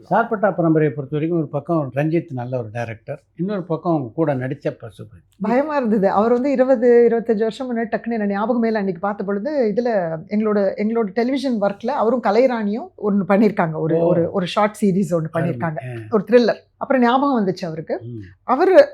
சார்பட்டா பரம்பரையை பொறுத்த வரைக்கும் ஒரு பக்கம் ரஞ்சித் நல்ல ஒரு டைரக்டர், இன்னொரு பக்கம் அவங்க கூட நடித்த பசுபதி. பயமா இருந்தது. அவர் வந்து 20, 25 வருஷம் முன்னாடி டக்குன்னு எனக்கு ஞாபகமே இல்ல. அன்னைக்கு பார்த்த பொழுது, இதுல எங்களோட டெலிவிஷன் ஒர்க்ல அவரும் கலைராணியும் ஒண்ணு பண்ணியிருக்காங்க. ஒரு ஓ. ஒரு ஒரு ஷார்ட் சீரிஸ் ஒண்ணு பண்ணியிருக்காங்க. அருமை. ஒரு த்ரில்லர். அப்புறம் ஞாபகம் வந்துச்சு அவருக்கு. ம்.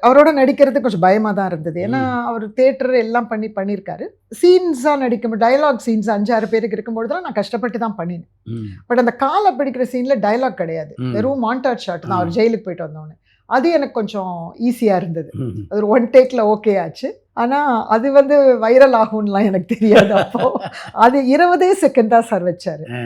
அவரோட நடிக்கிறது கொஞ்சம் பயமா தான் இருந்தது. ஏன்னா ம். அவர் தியேட்டர் எல்லாம் பண்ணியிருக்காரு. சீன்ஸா நடிக்கும்போது டயலாக் சீன்ஸ் 5, 6 பேருக்கு இருக்கும்பொழுதுலாம் நான் கஷ்டப்பட்டு தான் பண்ணினேன். ம். பட் அந்த காலை பிடிக்கிற சீன்ல டயலாக் கிடையாது. ம். வெறும் மான்டாஜ் ஷாட் தான். அவர் ஜெயிலுக்கு போயிட்டு வந்தோன்னு. அது எனக்கு கொஞ்சம் ஈஸியா இருந்தது. ம். அது ஒரு 1 டேக்ல ஓகே ஆச்சு. ஆனா அது வந்து வைரல் ஆகும்லாம் எனக்கு தெரியாது அப்போ. அது 20 செகண்ட் தான் சார் வச்சாரு. ஆ.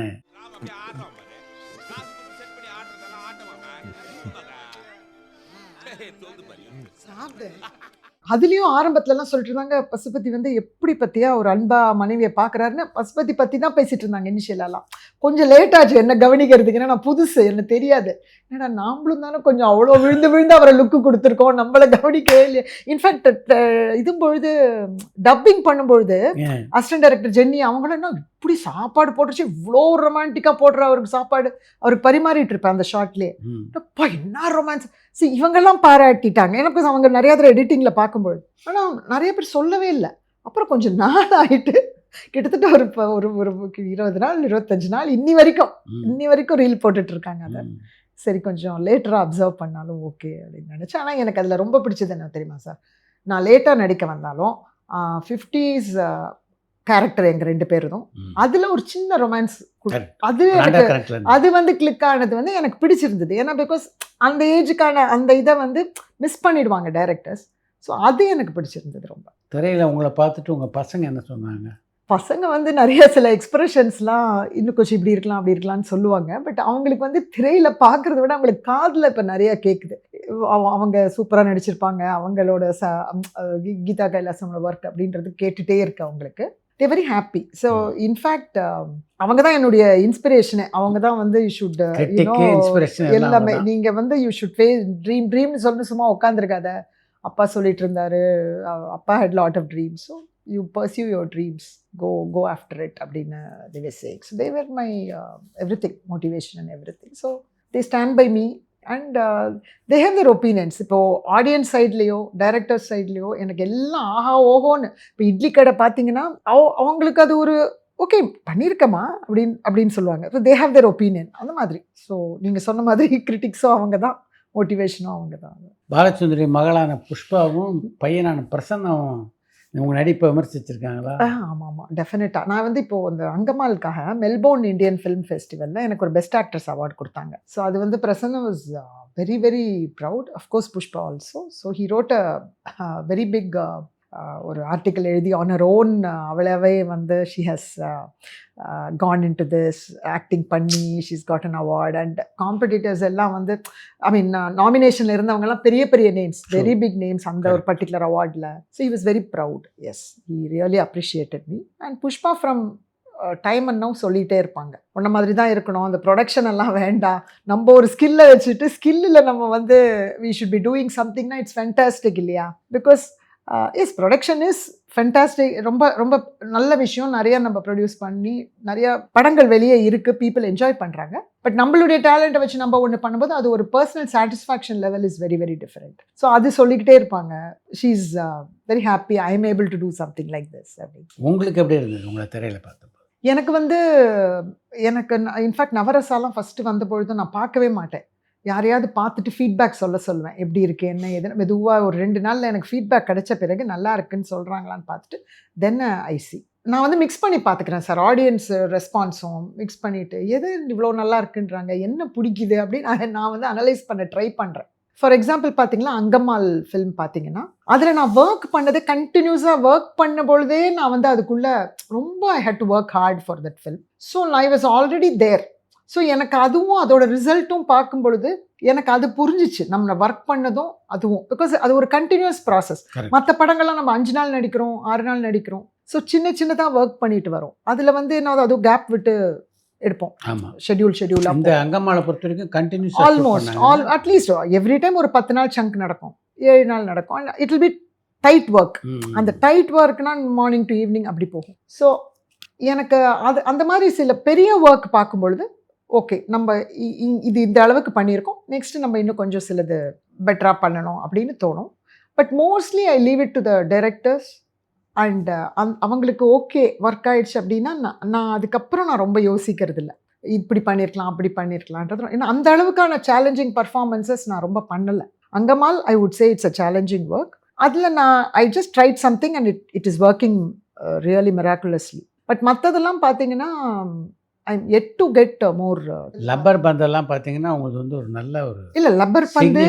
அதுலயும் ஆரம்பத்துலலாம் சொல்லிட்டு இருந்தாங்க, பசுபதி வந்து எப்படி பத்தியா ஒரு அன்பா மனைவியை பார்க்குறாருன்னு பசுபதி பத்தி தான் பேசிட்டு இருந்தாங்க இனிஷியலெல்லாம். கொஞ்சம் லேட் ஆச்சு என்ன கவனிக்கிறதுக்கு. ஏன்னா நான் புதுசு, எனக்கு தெரியாது. ஏன்னா நாமளும் தானே கொஞ்சம் அவ்வளோ விழுந்து விழுந்து அவரை லுக்கு கொடுத்துருக்கோம், நம்மளை கவனிக்கவே இல்லையே. இன்ஃபேக்ட் இதும்பொழுது டப்பிங் பண்ணும்பொழுது ஏன்? அசிஸ்டன்ட் டைரக்டர் ஜென்னி அவங்களும் என்ன இப்படி சாப்பாடு போட்டுச்சு, இவ்வளோ ரொமான்டிக்காக போடுற அவருக்கு சாப்பாடு அவருக்கு பரிமாறிட்டு இருப்பேன் அந்த ஷார்ட்லேயே. ம். அப்பா என்ன ரொமான்ஸ். சரி, இவங்கெல்லாம் பாராட்டிட்டாங்க எனக்கு. அவங்க நிறைய தடவை எடிட்டிங்கில் பார்க்கும்பொழுது. ஆனால் நிறைய பேர் சொல்லவே இல்லை. அப்புறம் கொஞ்சம் நாள் ஆகிட்டு கிட்டத்தட்ட ஒரு ஒரு 20 நாள் 25 நாள் இன்னி வரைக்கும் ரீல் போட்டுட்டு இருக்காங்க அதை. ம். சரி, கொஞ்சம் லேட்டராக அப்சர்வ் பண்ணாலும் ஓகே அப்படின்னு நினச்சேன். ஆனால் எனக்கு அதில் ரொம்ப பிடிச்சது என்ன தெரியுமா சார், நான் லேட்டாக நடிக்க வந்தாலும் 50s கேரக்டர் எங்கள் 2 பேரும் ம். அதில் ஒரு சின்ன ரொமான்ஸ் Correct. அது Randa எனக்கு correctல இருந்து. அது வந்து கிளிக் ஆனது வந்து எனக்கு பிடிச்சிருந்தது. ஏன்னா பிகாஸ் அந்த ஏஜுக்கான அந்த இதை வந்து மிஸ் பண்ணிடுவாங்க டைரக்டர்ஸ். ஸோ அது எனக்கு பிடிச்சிருந்தது ரொம்ப. திரையில உங்களை பார்த்துட்டு உங்க பசங்க என்ன சொன்னாங்க? பசங்க வந்து நிறைய சில எக்ஸ்பிரஷன்ஸ்லாம் இன்னும் கொஞ்சம் இப்படி இருக்கலாம் அப்படி இருக்கலாம்னு சொல்லுவாங்க. பட் அவங்களுக்கு வந்து திரையில பார்க்குறத விட அவங்களுக்கு காதில் இப்போ நிறைய கேட்குது. அவங்க சூப்பராக நடிச்சிருப்பாங்க, அவங்களோட கீதா கைலாசமோட ஒர்க் அப்படின்றது கேட்டுகிட்டே இருக்கு அவங்களுக்கு. They very happy. So in fact அவங்க தான் என்னுடைய இன்ஸ்பிரேஷனு. அவங்க தான் வந்து யூ ஷுட் கிரிட்டிக்கு இன்ஸ்பிரேஷன் எல்லாமே நீங்கள் வந்து யூ ஷுட் ட்ரீம்னு சொல்லி சும்மா உட்காந்துருக்காத. அப்பா சொல்லிட்டு இருந்தாரு, அப்பா had lot of dreams, so you pursue your dreams, go after it அப்படின்னு they were saying. So they were my everything, motivation and everything. So they stand by me and they have their opinions. இப்போ audience சைட்லேயோ director சைட்லேயோ எனக்கு எல்லாம் ஆஹா ஓஹோன்னு. இப்போ இட்லி கடை பார்த்தீங்கன்னா அவங்களுக்கு அது ஒரு ஓகே பண்ணியிருக்கமா அப்படின்னு சொல்லுவாங்க. So they have their opinion அந்த மாதிரி. ஸோ நீங்கள் சொன்ன மாதிரி கிரிட்டிக்ஸும் அவங்க தான், மோட்டிவேஷனும் அவங்க தான். பாலச்சந்திரி மகளான புஷ்பாவும் பையனான பிரசன்னாவும் உங்க நடிப்பை விமர்சிச்சிருக்காங்களா? ஆமாம், டெஃபினட்டாக. நான் வந்து இப்போது அந்த அங்கமாலுக்காக மெல்போர்ன் இந்தியன் ஃபிலிம் ஃபெஸ்டிவலில் எனக்கு ஒரு பெஸ்ட் ஆக்ட்ரஸ் அவார்ட் கொடுத்தாங்க. ஸோ அது வந்து Prasanna was very very proud. Of course Pushpa also. So he wrote a very big ஒரு ஆர்டிக்கல் எழுதி ஆன் ஹர் ஓன். அவளவே வந்து she has gone in to this acting பண்ணி she's got an award. And competitors எல்லாம் வந்து ஐ மீன் நாமினேஷனில் இருந்தவங்கலாம் பெரிய பெரிய நேம்ஸ், வெரி பிக் நேம்ஸ் அந்த ஒரு பர்டிகுலர் அவார்டில். So he was very proud. Yes, he really appreciated me. And Pushpa from time and now சொல்லிகிட்டே இருப்பாங்க, உன்ன மாதிரி தான் இருக்கணும், அந்த ப்ரொடக்ஷன் எல்லாம் வேண்டாம், நம்ம ஒரு ஸ்கில்லை வச்சுட்டு ஸ்கில்லில் நம்ம வந்து வி ஷுட் பி டூயிங் சம்திங்னா இட்ஸ் ஃபென்டாஸ்டிக் இல்லையா? Because yes, production is fantastic. ரொம்ப ரொம்ப நல்ல விஷயம். நிறைய நம்ம ப்ரொடியூஸ் பண்ணி நிறைய படங்கள் வெளியே இருக்குது, பீப்புள் என்ஜாய் பண்ணுறாங்க. பட் நம்மளுடைய டேலண்ட்டை வச்சு நம்ம ஒன்று பண்ணும்போது அது ஒரு personal satisfaction level is very very different. So அது சொல்லிக்கிட்டே இருப்பாங்க. She is very happy, I am able to do something like this அப்படின்னு. உங்களுக்கு எப்படி இருந்தது உங்களை திரையில பார்த்தப்போ? எனக்கு வந்து இன்ஃபேக்ட் நவரசாலாம் ஃபஸ்ட்டு வந்த பொழுது நான் பார்க்கவே மாட்டேன். யாரையாவது பார்த்துட்டு ஃபீட்பேக் சொல்லுவேன், எப்படி இருக்கு என்ன ஏதுன்னு. மெதுவாக ஒரு 2 நாளில் எனக்கு ஃபீட்பேக் கிடைச்ச பிறகு நல்லா இருக்குன்னு சொல்கிறாங்களான்னு பார்த்துட்டு தென் ஐசி நான் வந்து மிக்ஸ் பண்ணி பார்த்துக்கிறேன் சார். ஆடியன்ஸ் ரெஸ்பான்ஸும் மிக்ஸ் பண்ணிவிட்டு எது இவ்வளோ நல்லா இருக்குன்றாங்க, என்ன பிடிக்குது அப்படின்னு நான் வந்து அனலைஸ் பண்ண ட்ரை பண்ணுறேன். ஃபார் எக்ஸாம்பிள் பார்த்தீங்கன்னா அங்கம்மாள் ஃபிலிம் பார்த்தீங்கன்னா அதில் நான் ஒர்க் பண்ணதே கண்டினியூஸாக ஒர்க் பண்ண பொழுதே நான் வந்து அதுக்குள்ளே ரொம்ப I had to work hard for that film. So I was already there. So எனக்கு அதுவும் அதோட ரிசல்ட்டும் பார்க்கும் பொழுது எனக்கு அது புரிஞ்சிச்சு, நம்ம ஒர்க் பண்ணதும் அதுவும். பிகாஸ் அது ஒரு கண்டினியூஸ் ப்ராசஸ். மற்ற படங்கள்லாம் நம்ம 5 நாள் நடிக்கிறோம், 6 நாள் நடிக்கிறோம். ஸோ சின்னதாக ஒர்க் பண்ணிட்டு வரோம். அதில் வந்து என்ன அதுவும் கேப் விட்டு எடுப்போம். ஆமாம், ஷெட்யூல் அந்த அங்கம்மாளை பொறுத்த வரைக்கும் continuous almost at least every time ஒரு 10 நாள் சங்க் நடக்கும், 7 நாள் நடக்கும். It will be tight work. அந்த டைட் ஒர்க்னா மார்னிங் டு ஈவினிங் அப்படி போகும். ஸோ எனக்கு அது அந்த மாதிரி சில பெரிய ஒர்க் பார்க்கும்பொழுது ஓகே நம்ம இது இந்த அளவுக்கு பண்ணியிருக்கோம், நெக்ஸ்ட் நம்ம இன்னும் கொஞ்சம் சிலது பெட்டராக பண்ணணும் அப்படின்னு தோணும். But mostly I leave it to the directors and அவங்களுக்கு ஓகே ஒர்க் ஆயிடுச்சு அப்படின்னா நான் அதுக்கப்புறம் நான் ரொம்ப யோசிக்கிறது இல்லை, இப்படி பண்ணியிருக்கலாம் அப்படி பண்ணியிருக்கலான்றது. ஏன்னா அந்த அளவுக்கான சேலஞ்சிங் பர்ஃபார்மன்ஸஸ் நான் ரொம்ப பண்ணலை. Angamaly I would say it's a challenging work. அதில் நான் I just tried something and it is working really miraculously. But மற்றதெல்லாம் பார்த்தீங்கன்னா I am yet to get more. Lubber பந்தெல்லாம் பார்த்தீங்கன்னா உங்களுக்கு வந்து ஒரு நல்ல ஒரு இல்லை லப்பர் பந்து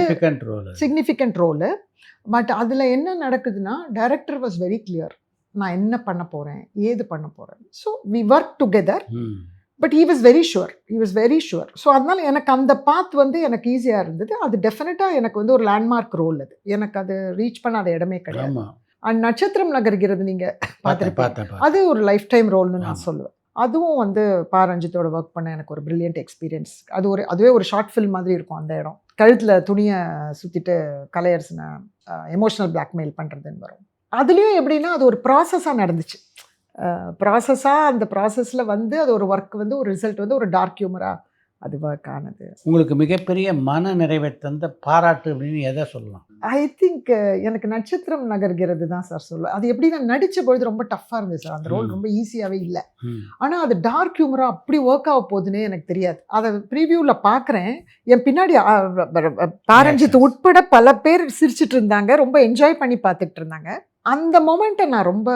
சிக்னிஃபிகண்ட் ரோலு. பட் அதில் என்ன நடக்குதுன்னா டைரக்டர் வாஸ் வெரி கிளியர், நான் என்ன பண்ண போகிறேன் ஏது பண்ண போகிறேன். So we work together. But he was very sure. So அதனால் எனக்கு அந்த பாத் வந்து எனக்கு ஈஸியாக இருந்தது. அது டெஃபினட்டாக எனக்கு வந்து ஒரு லேண்ட்மார்க் ரோல். அது எனக்கு அது ரீச் பண்ணாத இடமே கிடையாது. அண்ட் நட்சத்திரம் நகர்கிறது நீங்கள் பார்த்துருப்பீங்க, அது ஒரு லைஃப் டைம் ரோல்னு நான் சொல்லுவேன். அதுவும் வந்து ரஞ்சித்தோட ஒர்க் பண்ண எனக்கு ஒரு பிரில்லியன்ட் எக்ஸ்பீரியன்ஸ். அதுவே ஒரு ஷார்ட் ஃபில்ம் மாதிரி இருக்கும். அந்த இடம் கழுத்தில் துணியை சுற்றிட்டு கலையரசனை எமோஷ்னல் பிளாக்மெயில் பண்ணுறதுன்னு வரும். அதுலேயும் எப்படின்னா அது ஒரு ப்ராசஸாக நடந்துச்சு. அந்த ப்ராசஸில் வந்து அது ஒரு ஒர்க் வந்து ஒரு ரிசல்ட் வந்து ஒரு டார்க் ஹியூமராக அது ஒர்க் ஆனது. உங்களுக்கு மிகப்பெரிய மன நிறைவை தந்த பாராட்டு அப்படின்னு எதை சொல்லலாம்? ஐ திங்க் எனக்கு நட்சத்திரம் நகர்கிறது தான் சார் சொல்லுவேன். அது எப்படி நான் நடித்த பொழுது ரொம்ப டஃப்பாக இருந்தது சார். அந்த ரோல் ரொம்ப ஈஸியாகவே இல்லை. ஆனால் அது டார்க் ஹியூமராக அப்படி ஒர்க் ஆக போகுதுன்னே எனக்கு தெரியாது. அதை ப்ரீவியூவில் பார்க்குறேன், என் பின்னாடி ரஞ்சித் உட்பட பல பேர் சிரிச்சிட்டு இருந்தாங்க, ரொம்ப என்ஜாய் பண்ணி பார்த்துட்டு இருந்தாங்க. அந்த மொமெண்ட்டை நான் ரொம்ப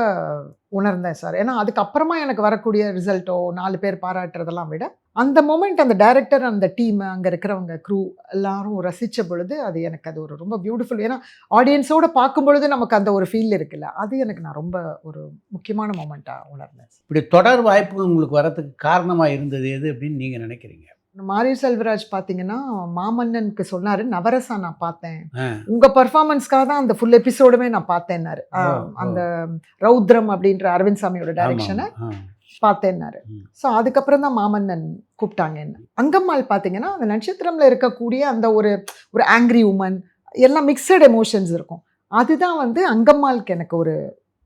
உணர்ந்தேன் சார். ஏன்னா அதுக்கப்புறமா எனக்கு வரக்கூடிய ரிசல்ட்டோ 4 பேர் பாராட்டுறதெல்லாம் விட அந்த மொமெண்ட் அந்த டைரக்டர் அந்த டீம் அங்கே இருக்கிறவங்க க்ரூ எல்லாரும் ரசித்த பொழுது அது எனக்கு அது ஒரு ரொம்ப பியூட்டிஃபுல். ஏன்னா ஆடியன்ஸோடு பார்க்கும் பொழுது நமக்கு அந்த ஒரு ஃபீல் இருக்குல்ல, அது எனக்கு நான் ரொம்ப ஒரு முக்கியமான மொமெண்ட்டாக உணர்ந்தேன். இப்படி தொடர் வாய்ப்புகள் உங்களுக்கு வரதுக்கு காரணமாக இருந்தது எது அப்படின்னு நீங்கள் நினைக்கிறீங்க? மாரி செல்வராஜ் பார்த்தீங்கன்னா மாமன்னனுக்கு சொன்னார், நவரசா நான் பார்த்தேன், உங்கள் பர்ஃபார்மன்ஸ்க்காக தான் அந்த ஃபுல் எபிசோடுமே நான் பார்த்தேன்னாரு. அந்த ரௌத்ரம் அப்படின்ற அரவிந்த் சாமியோட டைரக்ஷனை பார்த்தேன்னாரு. ஸோ அதுக்கப்புறம் தான் மாமன்னன் கூப்பிட்டாங்க என்ன. அங்கம்மாள் பார்த்தீங்கன்னா அந்த நட்சத்திரமில் இருக்கக்கூடிய அந்த ஒரு ஆங்க்ரி உமன் எல்லாம் மிக்சட் எமோஷன்ஸ் இருக்கும். அதுதான் வந்து அங்கம்மாளுக்கு எனக்கு ஒரு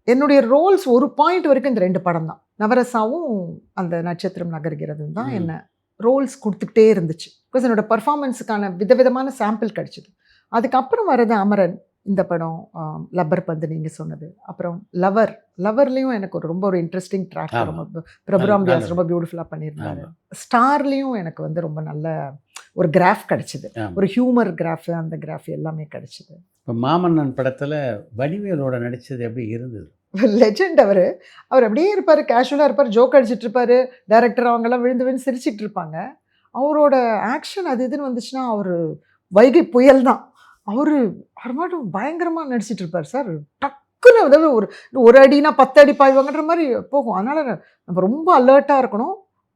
என்னுடைய ரோல்ஸ் ஒரு பாயிண்ட் வரைக்கும் இந்த 2 படம் தான், நவரசாவும் அந்த நட்சத்திரம் நகர்கிறது தான் என்ன ரோல்ஸ் கொடுத்துக்கிட்டே இருந்துச்சு. பிகாஸ் என்னோட பர்ஃபார்மன்ஸுக்கான விதவிதமான சாம்பிள் கிடச்சிது. அதுக்கப்புறம் வர்றது அமரன் இந்த படம், லப்பர் பந்து நீங்கள் சொன்னது, அப்புறம் லவர்லேயும் எனக்கு ரொம்ப ஒரு இன்ட்ரெஸ்டிங் ட்ராக், ரொம்ப பிரபுராம் வியாஸ் ரொம்ப பியூட்டிஃபுல்லாக பண்ணியிருந்தாரு. ஸ்டார்லேயும் எனக்கு வந்து ரொம்ப நல்ல ஒரு கிராஃப் கிடச்சிது, ஒரு ஹியூமர் கிராஃபு, அந்த கிராஃப் எல்லாமே கிடச்சிது. இப்போ மாமன்னன் படத்தில் வடிவேலோட நடித்தது எப்படி இருந்தது? லெஜெண்ட். அவர் அப்படியே இருப்பார், கேஷுவலாக இருப்பார், ஜோக் அடிச்சிட்டு இருப்பார், டைரக்டர் அவங்கெல்லாம் விழுந்து சிரிச்சிட்டு இருப்பாங்க. அவரோட ஆக்ஷன் அது இதுன்னு வந்துச்சுன்னா அவர் வைகை புயல் தான். அவர் மட்டும் பயங்கரமாக நடிச்சிட்டு இருப்பார் சார். டக்குன்னு அதாவது ஒரு அடினா 10 அடி பாய்வாங்கன்ற மாதிரி போகும். அதனால் நம்ம ரொம்ப அலர்ட்டாக இருக்கணும்,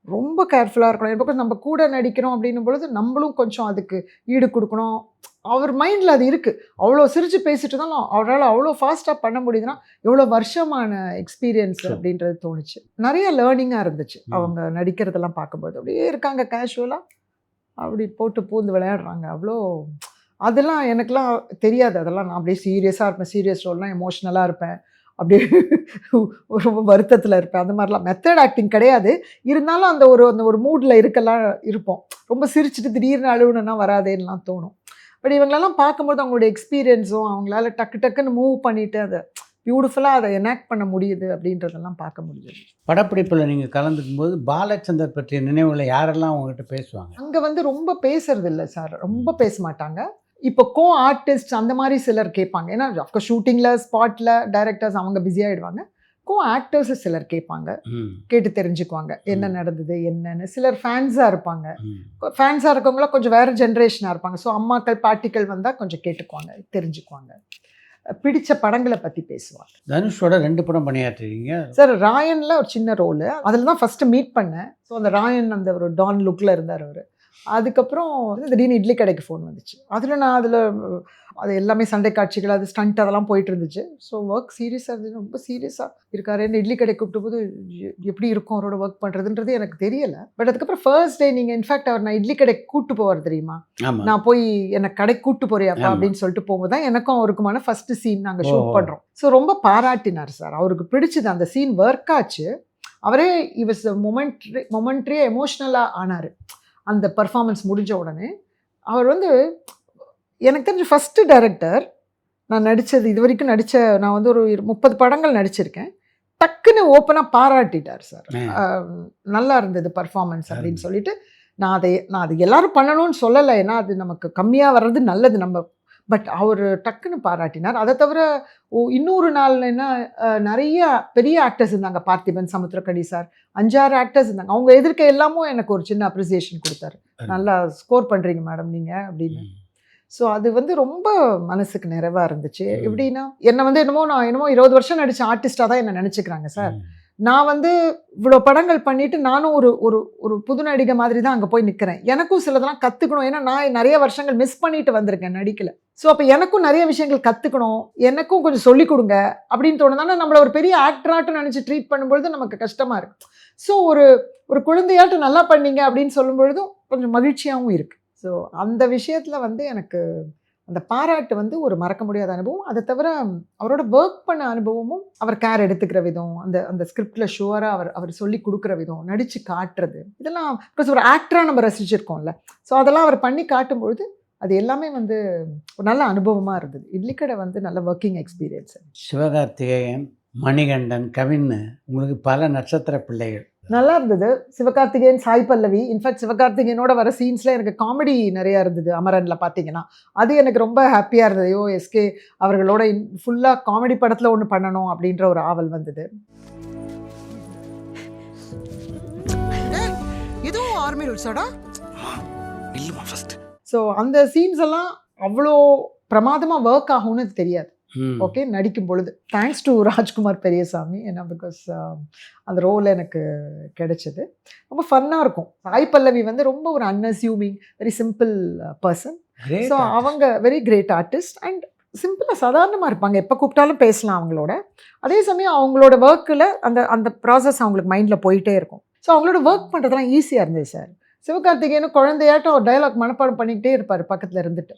ரொம்ப கேர்ஃபுல்லாக இருக்கணும். பிகாஸ் நம்ம கூட நடிக்கிறோம் அப்படின்னும் பொழுது நம்மளும் கொஞ்சம் அதுக்கு ஈடு கொடுக்கணும். அவர் மைண்டில் அது இருக்குது. அவ்வளோ சிரித்து பேசிட்டு இருந்தாலும் அவரால் அவ்வளோ ஃபாஸ்ட்டாக பண்ண முடியுதுன்னா எவ்வளோ வருஷமான எக்ஸ்பீரியன்ஸ் அப்படின்றது தோணுச்சு. நிறைய லேர்னிங்காக இருந்துச்சு அவங்க நடிக்கிறதெல்லாம் பார்க்கும்போது. அப்படியே இருக்காங்க கேஷுவலாக, அப்படி போட்டு பூந்து விளையாடுறாங்க. அவ்வளோ அதெல்லாம் எனக்கெலாம் தெரியாது. அதெல்லாம் நான் அப்படியே சீரியஸாக இருப்பேன், சீரியஸ் ரோல்னால் எமோஷ்னலாக இருப்பேன், அப்படியே ரொம்ப வருத்தத்தில் இருப்பேன். அந்த மாதிரிலாம் மெத்தட் ஆக்டிங் கிடையாது. இருந்தாலும் அந்த ஒரு மூடில் இருப்போம். ரொம்ப சிரிச்சுட்டு திடீர்னு அழுவுணுன்னா வராதேன்னெலாம் தோணும். பட் இவங்களெல்லாம் பார்க்கும்போது அவங்களோட எக்ஸ்பீரியன்ஸும் அவங்களால டக்குன்னு மூவ் பண்ணிவிட்டு அதை பியூட்டிஃபுல்லாக அதை எனாக்ட் பண்ண முடியுது அப்படின்றதெல்லாம் பார்க்க முடியுது. படப்பிடிப்பில் நீங்கள் கலந்துக்கும் போது பாலச்சந்தர் பற்றிய நினைவுகளை யாரெல்லாம் அவங்ககிட்ட பேசுவாங்க? அங்கே வந்து ரொம்ப பேசுறது இல்லை சார், ரொம்ப பேச மாட்டாங்க. இப்போ கோ ஆர்டிஸ்ட் அந்த மாதிரி சிலர் கேட்பாங்க. ஏன்னா அஃப்கோர்ஸ் ஷூட்டிங்கில் ஸ்பாட்டில் டைரக்டர்ஸ் அவங்க பிஸியாகிடுவாங்க. கோ ஆக்டர்ஸு சிலர் கேட்பாங்க, கேட்டு தெரிஞ்சுக்குவாங்க என்ன நடந்தது என்னன்னு. சிலர் ஃபேன்ஸாக இருப்பாங்க. ஃபேன்ஸாக இருக்கவங்களாம் கொஞ்சம் வேறு ஜென்ரேஷனாக இருப்பாங்க. ஸோ அம்மாக்கள் பாட்டிகள் வந்தால் கொஞ்சம் கேட்டுக்குவாங்க, தெரிஞ்சுக்குவாங்க. பிடிச்ச படங்களை பற்றி பேசுவாங்க. தனுஷோட 2 படம் பணியாற்றுறீங்க சார். ராயனில் ஒரு சின்ன ரோலு, அதில் தான் ஃபஸ்ட்டு மீட் பண்ணேன். ஸோ அந்த ராயன் அந்த ஒரு டான் லுக்கில் இருந்தார் அவர். அதுக்கப்புறம் திடீர்னு இட்லி கடைக்கு ஃபோன் வந்துச்சு. அதில் அது எல்லாமே சண்டை காட்சிகள், அது ஸ்டண்ட் அதெல்லாம் போயிட்டு இருந்துச்சு. ஸோ ஒர்க் சீரியஸாக இருந்துச்சு, ரொம்ப சீரியஸாக இருக்காரு. என்ன இட்லி கடை கூப்பிட்ட போது எப்படி இருக்கும் அவரோட ஒர்க் பண்ணுறதுன்றது எனக்கு தெரியலை. பட் அதுக்கப்புறம் ஃபர்ஸ்ட் டே நீங்கள் இன்ஃபேக்ட் அவர் நான் இட்லி கடை கூப்பிட்டு போவார் தெரியுமா, நான் போய் என்னை கடைக்கு கூப்பிட்டு போறியாப்பா அப்படின்னு சொல்லிட்டு போகும்போது தான் எனக்கும் அவருக்குமான ஃபஸ்ட்டு சீன் நாங்கள் ஷூட் பண்ணுறோம். ஸோ ரொம்ப பாராட்டினார் சார், அவருக்கு பிடிச்சது அந்த சீன் ஒர்க் ஆச்சு. அவரே இவஸ் மொமெண்ட்ரியாக எமோஷ்னலாக ஆனார். அந்த பர்ஃபார்மன்ஸ் முடிஞ்ச உடனே அவர் வந்து எனக்கு தெரிஞ்ச ஃபஸ்ட்டு டைரக்டர் நான் நடித்தது இது வரைக்கும் நான் வந்து ஒரு 30 படங்கள் நடிச்சிருக்கேன். டக்குன்னு ஓப்பனாக பாராட்டிட்டார் சார். நல்லா இருந்தது பர்ஃபார்மன்ஸ் அப்படின்னு சொல்லிட்டு நான் அது எல்லாரும் பண்ணணும்னு சொல்லலை, ஏன்னா அது நமக்கு கம்மியாக வர்றது நல்லது நம்ம. பட் அவர் டக்குன்னு பாராட்டினார். அதை தவிர இன்னொரு நாள்னா நிறைய பெரிய ஆக்டர்ஸ் இருந்தாங்க. பார்த்திபன், சமுத்திரக்கனி சார், 5-6 ஆக்டர்ஸ் இருந்தாங்க. அவங்க எதிர்க்க எல்லாமும் எனக்கு ஒரு சின்ன அப்ரிசியேஷன் கொடுத்தாரு. நல்லா ஸ்கோர் பண்ணுறீங்க மேடம் நீங்கள் அப்படின்னு. ஸோ அது வந்து ரொம்ப மனசுக்கு நிறைவாக இருந்துச்சு. எப்படின்னா என்னை வந்து நான் 20 வருஷம் நடித்த ஆர்டிஸ்டாக தான் என்னை நினச்சிக்கிறாங்க சார். நான் வந்து இவ்வளோ படங்கள் பண்ணிவிட்டு நானும் ஒரு ஒரு ஒரு புது நடிகை மாதிரி தான் அங்கே போய் நிற்கிறேன். எனக்கும் சிலதெல்லாம் கற்றுக்கணும். ஏன்னா நான் நிறைய வருஷங்கள் மிஸ் பண்ணிட்டு வந்திருக்கேன் நடிக்கலை. ஸோ அப்போ எனக்கும் நிறைய விஷயங்கள் கற்றுக்கணும், எனக்கும் கொஞ்சம் சொல்லிக் கொடுங்க அப்படின்னு தோணுதானே. நம்மளை ஒரு பெரிய ஆக்டராட்டும் நினச்சி ட்ரீட் பண்ணும்பொழுது நமக்கு கஷ்டமாக இருக்குது. ஸோ ஒரு குழந்தையாட்டும் நல்லா பண்ணீங்க அப்படின்னு சொல்லும்பொழுதும் கொஞ்சம் மகிழ்ச்சியாகவும் இருக்குது. ஸோ அந்த விஷயத்தில் வந்து எனக்கு அந்த பாராட்டு வந்து ஒரு மறக்க முடியாத அனுபவம். அதை தவிர அவரோட ஒர்க் பண்ண அனுபவமும், அவர் கேர் எடுத்துக்கிற விதம், அந்த ஸ்கிரிப்டில் ஷுவராக அவர் சொல்லி கொடுக்குற விதம், நடித்து காட்டுறது, இதெல்லாம் பிகாஸ் ஒரு ஆக்டராக நம்ம ரசிச்சிருக்கோம்ல. ஸோ அதெல்லாம் அவர் பண்ணி காட்டும்பொழுது அது எல்லாமே வந்து ஒரு நல்ல அனுபவமாக இருந்தது. இட்லிக்கடை வந்து நல்ல ஒர்க்கிங் எக்ஸ்பீரியன்ஸ். சிவகார்த்திகேயன், மணிகண்டன், கவின், உங்களுக்கு பல நட்சத்திர பிள்ளைகள். நல்லா இருந்தது. சிவகார்த்திகேயன், சாய் பல்லவி. இன்ஃபேக்ட் சிவகார்த்திகேயனோட வர சீன்ஸில் எனக்கு காமெடி நிறையா இருந்தது. அமரனில் பார்த்தீங்கன்னா அது எனக்கு ரொம்ப ஹாப்பியாக இருந்தது. ஐயோ எஸ்கே அவர்களோட ஃபுல்லாக காமெடி படத்தில் ஒன்று பண்ணணும் அப்படின்ற ஒரு ஆவல் வந்தது. ஸோ அந்த சீன்ஸ் எல்லாம் அவ்வளோ பிரமாதமாக ஒர்க் ஆகும்னு தெரியாது. ஓகே, நடிக்கும் பொழுது தேங்க்ஸ் டு ராஜ்குமார் பெரியசாமி. ஏன்னா பிகாஸ் அந்த ரோல் எனக்கு கிடைச்சது. ரொம்ப ஃபன்னாக இருக்கும். சாய் பல்லவி வந்து ரொம்ப ஒரு அன்அஸ்யூமிங், வெரி சிம்பிள் பர்சன். ஸோ அவங்க வெரி கிரேட் ஆர்டிஸ்ட் அண்ட் சிம்பிளாக சாதாரணமாக இருப்பாங்க. எப்போ கூப்பிட்டாலும் பேசலாம் அவங்களோட. அதே சமயம் அவங்களோட ஒர்க்கில் அந்த ப்ராசஸ் அவங்களுக்கு மைண்டில் போயிட்டே இருக்கும். ஸோ அவங்களோட ஒர்க் பண்ணுறதுலாம் ஈஸியாக இருந்தது சார். சிவகார்த்திகேயனும் குழந்தையாட்டம் ஒரு டயலாக் மனப்பாடம் பண்ணிக்கிட்டே இருப்பார் பக்கத்தில் இருந்துட்டு.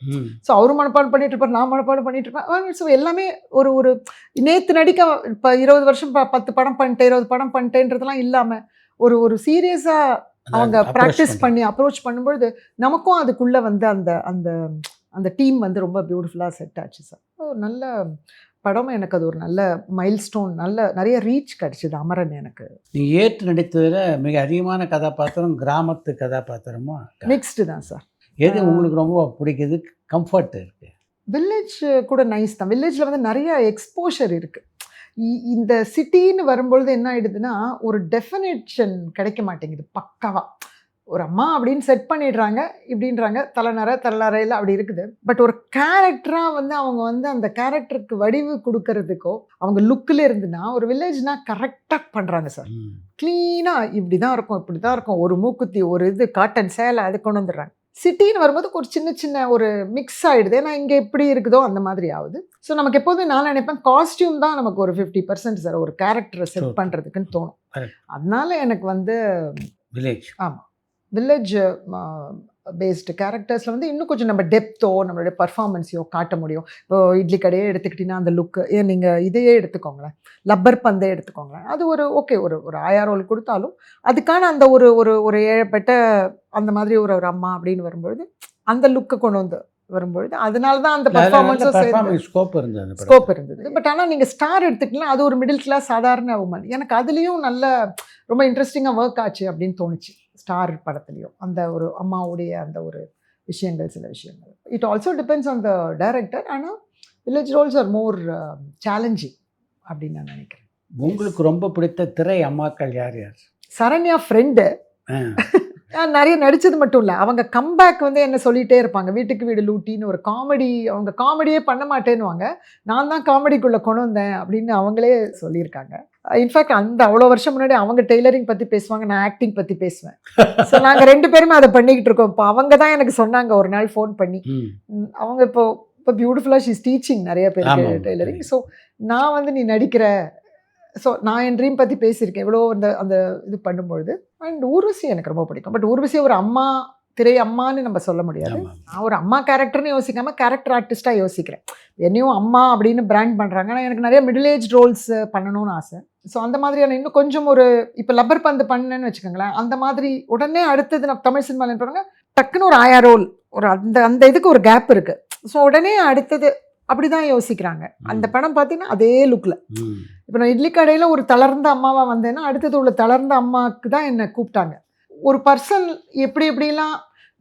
ஸோ அவரும் மனப்பாடம் பண்ணிட்டு இருப்பார், நான் மனப்பாடம் பண்ணிட்டு இருப்பேன். ஸோ எல்லாமே ஒரு நேற்று நடிக்க இப்போ 20 வருஷம் 10 படம் பண்ணிட்டேன், 20 படம் பண்ணிட்டேன்றதுலாம் இல்லாமல் ஒரு சீரியஸாக அவங்க ப்ராக்டிஸ் பண்ணி அப்ரோச் பண்ணும்பொழுது நமக்கும் அதுக்குள்ளே வந்து அந்த டீம் வந்து ரொம்ப பியூட்டிஃபுல்லாக செட் ஆச்சு சார். நல்ல படம். எனக்கு அது ஒரு நல்ல மைல்ஸ்டோன். நிறைய ரீச் கிடச்சிது அமரன் எனக்கு. நீங்கள் ஏற்று நடித்ததில் மிக அதிகமான கதாபாத்திரம் கிராமத்து கதாபாத்திரமா? மிக்ஸ்டு தான் சார். எது உங்களுக்கு ரொம்ப பிடிக்குது, கம்ஃபர்ட் இருக்குது? வில்லேஜ் கூட நைஸ் தான். வில்லேஜில் வந்து நிறைய எக்ஸ்போஷர் இருக்குது. இந்த சிட்டின்னு வரும்பொழுது என்ன ஆகிடுதுன்னா ஒரு டெஃபினேஷன் கிடைக்க மாட்டேங்குது. பக்காவாக ஒரு அம்மா அப்படின்னு செட் பண்ணிடுறாங்க, இப்படின்றாங்க, தலைநரையில் அப்படி இருக்குது. பட் ஒரு கேரக்டராக வந்து அவங்க வந்து அந்த கேரக்டருக்கு வடிவு கொடுக்கறதுக்கோ அவங்க லுக்கில் இருந்துன்னா ஒரு வில்லேஜ்னா கரெக்டாக பண்ணுறாங்க சார். க்ளீனாக இப்படி தான் இருக்கும், ஒரு மூக்குத்தி, ஒரு இது காட்டன் சேலை, அது கொண்டு வந்துடுறாங்க. சிட்டின்னு வரும்போது ஒரு சின்ன ஒரு மிக்ஸ் ஆகிடுது. ஏன்னா இங்கே எப்படி இருக்குதோ அந்த மாதிரி ஆகுது. ஸோ நமக்கு எப்போதுமே நான் நினைப்பேன் காஸ்டியூம் தான் நமக்கு ஒரு 50% சார் ஒரு கேரக்டரை செட் பண்ணுறதுக்குன்னு தோணும். அதனால எனக்கு வந்து வில்லேஜ், ஆமாம், வில்லேஜ் பேஸ்டு கேரக்டர்ஸில் வந்து இன்னும் கொஞ்சம் நம்ம டெப்த்தோ நம்மளுடைய பர்ஃபார்மன்ஸையோ காட்ட முடியும். இப்போ இட்லி கடையே எடுத்துக்கிட்டிங்கன்னா அந்த லுக்கு, நீங்கள் இதையே எடுத்துக்கோங்களேன், லப்பர் பந்தே எடுத்துக்கோங்களேன், அது ஒரு ஒரு 1000 ரோல் கொடுத்தாலும் அதுக்கான அந்த ஒரு ஏழப்பட்ட அந்த மாதிரி ஒரு அம்மா அப்படின்னு வரும்பொழுது அந்த லுக்கை கொண்டு வந்து வரும்பொழுது அதனால தான் அந்த பர்ஃபார்மன்ஸும் ஸ்கோப் இருந்தது. பட் ஆனால் நீங்கள் ஸ்டார் எடுத்துக்கிட்டீங்கன்னா அது ஒரு மிடில் கிளாஸ் சாதாரண உமன். எனக்கு அதுலேயும் நல்ல ரொம்ப இன்ட்ரெஸ்டிங்காக ஒர்க் ஆச்சு அப்படின்னு தோணுச்சு. ஸ்டார் படத்துலையும் அந்த ஒரு அம்மாவுடைய அந்த ஒரு சில விஷயங்கள். It also depends on the director. ஆனால் village roles are more challenging அப்படின்னு நான் நினைக்கிறேன். உங்களுக்கு ரொம்ப பிடித்த திரை அம்மாக்கள் யார்? சரண்யா ஃப்ரெண்டு. நிறைய நடித்தது மட்டும் இல்லை, அவங்க கம்பேக் வந்து என்ன சொல்லிகிட்டே இருப்பாங்க. வீட்டுக்கு வீடு லூட்டின்னு ஒரு காமெடி, அவங்க காமெடியே பண்ண மாட்டேன்னுவாங்க, நான் தான் காமெடிக்குள்ளே கொண்டு வந்தேன் அப்படின்னு அவங்களே சொல்லியிருக்காங்க. இன்ஃபேக்ட் அவ்வளோ வருஷம் முன்னாடி அவங்க டெய்லரிங் பற்றி பேசுவாங்க, நான் ஆக்டிங் பற்றி பேசுவேன். ஸோ நாங்கள் 2 பேருமே அதை பண்ணிக்கிட்டு இருக்கோம். இப்போ அவங்க தான் எனக்கு சொன்னாங்க ஒரு நாள் ஃபோன் பண்ணி, அவங்க இப்போ பியூட்டிஃபுல்லாக ஷீஸ் டீச்சிங் நிறைய பேருக்கு டெய்லரிங். ஸோ நான் வந்து நீ நடிக்கிற, ஸோ நான் என் ட்ரீம் பற்றி பேசியிருக்கேன் எவ்வளோ அந்த இது பண்ணும்பொழுது. அண்ட் ஊர்வசி எனக்கு ரொம்ப பிடிக்கும். பட் ஊர்வசி ஒரு அம்மா திரை அம்மான்னு நம்ம சொல்ல முடியாது. ஆமா. நான் ஒரு அம்மா கேரக்டர்னு யோசிக்காம கேரக்டர் ஆர்டிஸ்ட்டாக யோசிக்கிறேன். என்னையும் அம்மா அப்படின்னு பிராண்ட் பண்ணுறாங்க. ஆனால் எனக்கு நிறைய மிடில் ஏஜ் ரோல்ஸ் பண்ணணும்னு ஆசை. ஸோ அந்த மாதிரியான இன்னும் கொஞ்சம் ஒரு இப்போ லப்பர் பந்து பண்ணேன்னு வச்சுக்கோங்களேன், அந்த மாதிரி உடனே அடுத்தது நான் தமிழ் சினிமாவில் பண்ணுறாங்க டக்குன்னு ஒரு ஆயா ரோல், ஒரு அந்த அந்த இதுக்கு ஒரு கேப் இருக்குது. ஸோ உடனே அடுத்தது அப்படி தான் யோசிக்கிறாங்க. அந்த படம் பார்த்தீங்கன்னா அதே லுக்கில் இப்போ நான் இட்லி கடையில் ஒரு தளர்ந்த அம்மாவாக வந்தேன்னா அடுத்தது உள்ள தளர்ந்த அம்மாவுக்கு தான் என்னை கூப்பிட்டாங்க. ஒரு பர்சன் எப்படி எப்படிலாம்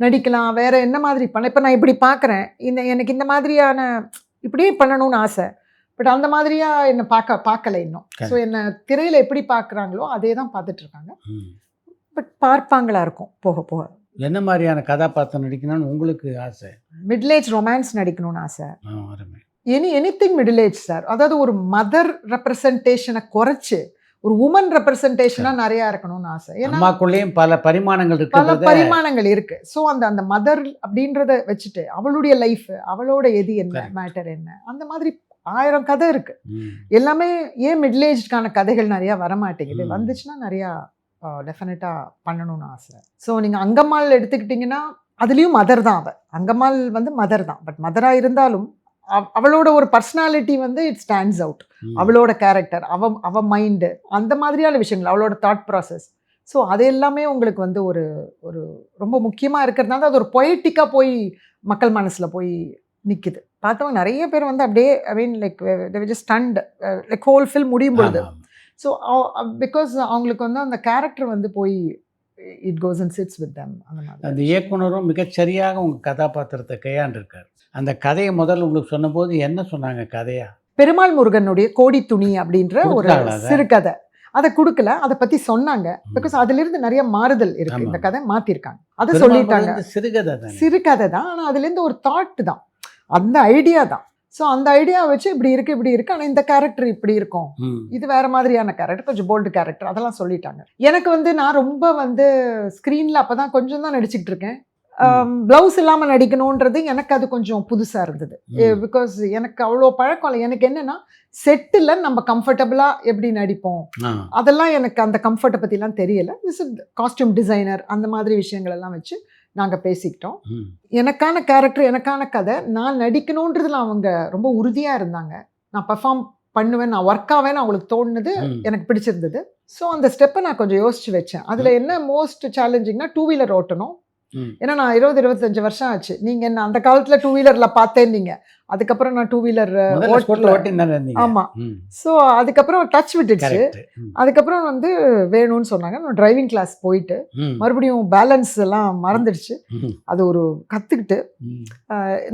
நடிக்கலாம், வேறு என்ன மாதிரி பண்ண, இப்போ நான் இப்படி பார்க்குறேன், எனக்கு இந்த மாதிரியான இப்படியே பண்ணணும்னு ஆசை. பட் அந்த மாதிரியாக என்னை பார்க்கல இன்னும். ஸோ என்னை திரையில் எப்படி பார்க்குறாங்களோ அதே தான் பார்த்துட்ருக்காங்க. பட் பார்ப்பாங்களா இருக்கும் போக போக. என்ன மாதிரியான கதாபாத்திரம் நடிக்கணும்னு உங்களுக்கு ஆசை? மிடில் ஏஜ் ரொமான்ஸ் நடிக்கணும்னு ஆசை. அருமை. Anything middle age sir. அதாவது ஒரு மதர் ரெப்ரசன்டேஷனை குறைச்சி ஒரு உமன் ரெப்ரசன்டேஷனாக நிறையா இருக்கணும்னு ஆசை. ஏன்னா அம்மாக்குள்ளேயும் பல பரிமாணங்கள் இருக்கு, பல பரிமாணங்கள் இருக்கு. ஸோ அந்த மதர் அப்படின்றத வச்சுட்டு அவளுடைய லைஃப், அவளோட எது என்ன மேட்டர் என்ன, அந்த மாதிரி 1000 கதை இருக்கு. எல்லாமே ஏன் மிடில் ஏஜ்க்கான கதைகள் நிறையா வரமாட்டேங்குது, வந்துச்சுன்னா நிறையா டெஃபினட்டாக பண்ணணும்னு ஆசை. ஸோ நீங்கள் அங்கம்மாள் எடுத்துக்கிட்டிங்கன்னா அதுலேயும் மதர் தான். அங்கம்மாள் மதர் தான். பட் மதராக இருந்தாலும் அவளோட ஒரு பர்சனாலிட்டி இட் ஸ்டாண்ட்ஸ் அவுட். அவளோட கேரக்டர், அவ மைண்டு, அந்த மாதிரியான விஷயங்கள், அவளோட தாட் ப்ராசஸ். ஸோ அது எல்லாமே உங்களுக்கு ஒரு ஒரு ரொம்ப முக்கியமாக இருக்கிறதுனால அது ஒரு பொயட்டிக்காக போய் மக்கள் மனசில் போய் நிற்குது. பார்த்தவங்க நிறைய பேர் அப்படியே I mean like just stunned like whole film முடியும் பொழுது. ஸோ பிகாஸ் அவங்களுக்கு அந்த கேரக்டர் போய் it goes and sits with them. அந்த இயக்குனரும் மிகச்சரியாக உங்கள் கதாபாத்திரத்தை கையாண்டிருக்கார். அந்த கதையை முதல்ல உங்களுக்கு சொன்னபோது என்ன சொன்னாங்க கதையா? பெருமாள் முருகனுடைய கோடி துணி அப்படின்ற ஒரு சிறுகதை அதை கொடுக்கல, அதை பற்றி சொன்னாங்க. பிகாஸ் அதிலிருந்து நிறைய மாறுதல் இருக்கு. இந்த கதை மாற்றிருக்காங்க, அதை சொல்லிட்டாங்க. சிறுகதை தான், ஆனால் அதுலேருந்து ஒரு தாட் தான், அந்த ஐடியா தான். ஸோ அந்த ஐடியா வச்சு இப்படி இருக்கு, ஆனால் இந்த கேரக்டர் இப்படி இருக்கும், இது வேற மாதிரியான கேரக்டர், கொஞ்சம் போல்டு கேரக்டர், அதெல்லாம் சொல்லிட்டாங்க. எனக்கு நான் ரொம்ப ஸ்க்ரீனில் அப்போ தான் கொஞ்சம் தான் நடிச்சுக்கிட்டு இருக்கேன். ப்ளவுஸ் இல்லாமல் நடிக்கணுன்றது எனக்கு அது கொஞ்சம் புதுசாக இருந்தது. பிகாஸ் எனக்கு அவ்வளோ பழக்கம் இல்லை. எனக்கு என்னென்னா செட்டில் நம்ம கம்ஃபர்டபுளாக எப்படி நடிப்போம், அதெல்லாம் எனக்கு அந்த கம்ஃபர்ட்டை பற்றிலாம் தெரியலை. காஸ்டியூம் டிசைனர் அந்த மாதிரி விஷயங்கள் எல்லாம் வச்சு நாங்கள் பேசிக்கிட்டோம். எனக்கான கேரக்டர், எனக்கான கதை, நான் நடிக்கணுன்றதுல அவங்க ரொம்ப உறுதியாக இருந்தாங்க. நான் பெர்ஃபார்ம் பண்ணுவேன், நான் ஒர்க் ஆவேன்னு அவங்களுக்கு தோணுனது எனக்கு பிடிச்சிருந்தது. ஸோ அந்த ஸ்டெப்பை நான் கொஞ்சம் யோசிச்சு வச்சேன். அதில் என்ன மோஸ்ட் சேலஞ்சிங்னா 2 வீலர் ஓட்டணும். ஏன்னா நான் 20-25 வருஷம் ஆச்சு. நீங்கள் என்ன அந்த காலத்தில் 2 வீலரில் பார்த்தேன்னீங்க, அதுக்கப்புறம் நான் 2 வீலர் ஆமாம். ஸோ அதுக்கப்புறம் டச் விட்டுடுச்சு. அதுக்கப்புறம் வேணும்னு சொன்னாங்க. நான் டிரைவிங் கிளாஸ் போயிட்டு மறுபடியும் பேலன்ஸ் எல்லாம் மறந்துடுச்சு. அது ஒரு கற்றுக்கிட்டு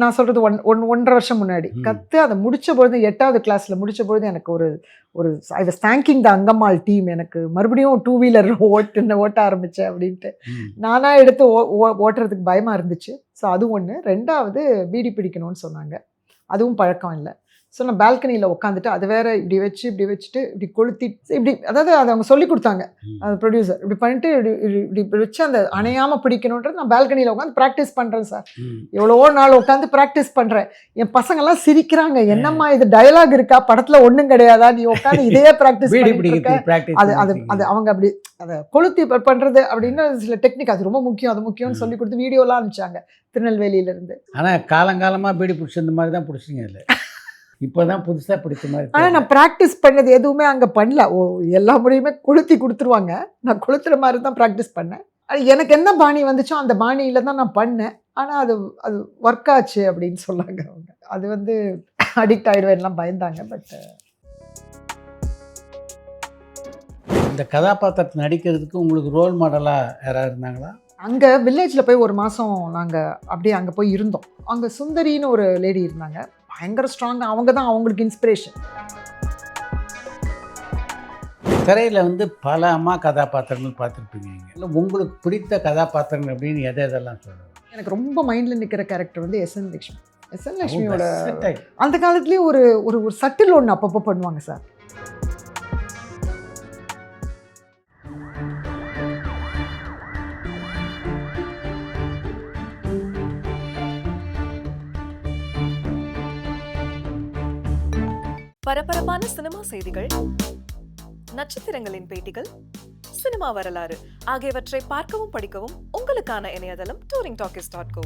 நான் சொல்கிறது 1.5 வருஷம் முன்னாடி கற்று அதை முடித்த பொழுது 8வது கிளாஸில் முடித்த பொழுது எனக்கு ஒரு I was thanking the Angammal team. எனக்கு மறுபடியும் 2 வீலர் ஓட்ட ஆரம்பித்தேன் அப்படின்ட்டு. நானாக எடுத்து ஓட்டுறதுக்கு பயமாக இருந்துச்சு. ஸோ அது ஒன்று. 2வது பீடி பிடிக்கணும்னு சொன்னாங்க, அதுவும் பழக்கம் இல்லை. ஸோ நான் பால்கனியில் உட்காந்துட்டு அதை வேற இப்படி வச்சுட்டு இப்படி கொளுத்தி இப்படி, அதாவது அதை அவங்க சொல்லி கொடுத்தாங்க, அது ப்ரொடியூசர் இப்படி பண்ணிட்டு இப்படி வச்சு அந்த அணையாமல் பிடிக்கணுன்றது நான் பால்கனியில் உட்காந்து ப்ராக்டிஸ் பண்ணுறேன் சார். எவ்வளோ நாள் உட்காந்து ப்ராக்டிஸ் பண்ணுறேன். என் பசங்கள்லாம் சிரிக்கிறாங்க, என்னம்மா இது டயலாக் இருக்கா, படத்தில் ஒன்றும் கிடையாதா, நீ உட்காந்து இதே ப்ராக்டிஸ் அது அது அது அவங்க அப்படி அதை கொளுத்தி பண்ணுறது அப்படின்னு சில டெக்னிக், அது ரொம்ப முக்கியம், அது முக்கியம்னு சொல்லி கொடுத்து வீடியோலாம் அனுப்பிச்சாங்க திருநெல்வேலியிலேருந்து. ஆனால் காலங்காலமாக பீடி பிடிச்சி இந்த மாதிரி தான் பிடிச்சிங்க இல்லை, இப்போ தான் புதுசாக பிடிச்ச மாதிரி. ஆனால் நான் ப்ராக்டிஸ் பண்ணது எதுவுமே அங்கே பண்ணல. எல்லா முறையுமே கொளுத்தி கொடுத்துருவாங்க, நான் கொளுத்துற மாதிரி தான் ப்ராக்டிஸ் பண்ணேன். எனக்கு என்ன பாணி வந்துச்சோ அந்த பாணியில் தான் நான் பண்ணேன். ஆனால் அது ஒர்க் ஆச்சு அப்படின்னு சொன்னாங்க அவங்க. அது அடிக்ட் ஆகிடுவேன்லாம் பயந்தாங்க. பட் இந்த கதாபாத்திரத்தை நடிக்கிறதுக்கு உங்களுக்கு ரோல் மாடலாக யாராவது இருந்தாங்களா? அங்கே வில்லேஜில் போய் 1 மாதம் நாங்கள் அப்படியே அங்கே போய் இருந்தோம். அங்கே சுந்தரின்னு ஒரு லேடி இருந்தாங்க, பயங்கர ஸ்ட்ராங். அவங்க தான் அவங்களுக்கு இன்ஸ்பிரேஷன். திரையில் பல அம்மா கதாபாத்திரங்கள் பார்த்துருப்பீங்க. இல்லை உங்களுக்கு பிடித்த கதாபாத்திரங்கள் அப்படின்னு எதெல்லாம் சொல்லுங்கள்? எனக்கு ரொம்ப மைண்டில் நிற்கிற கேரக்டர் எஸ்என் லட்சுமி. எஸ்என் லட்சுமியோட அந்த காலத்துலேயே ஒரு ஒரு சட்டில் ஒன்று அப்பப்போ பண்ணுவாங்க சார். பரபரப்பான சினிமா செய்திகள், நட்சத்திரங்களின் பேட்டிகள், சினிமா வரலாறு ஆகியவற்றை பார்க்கவும் படிக்கவும் உங்களுக்கான இணையதளம் touringtalkies.co.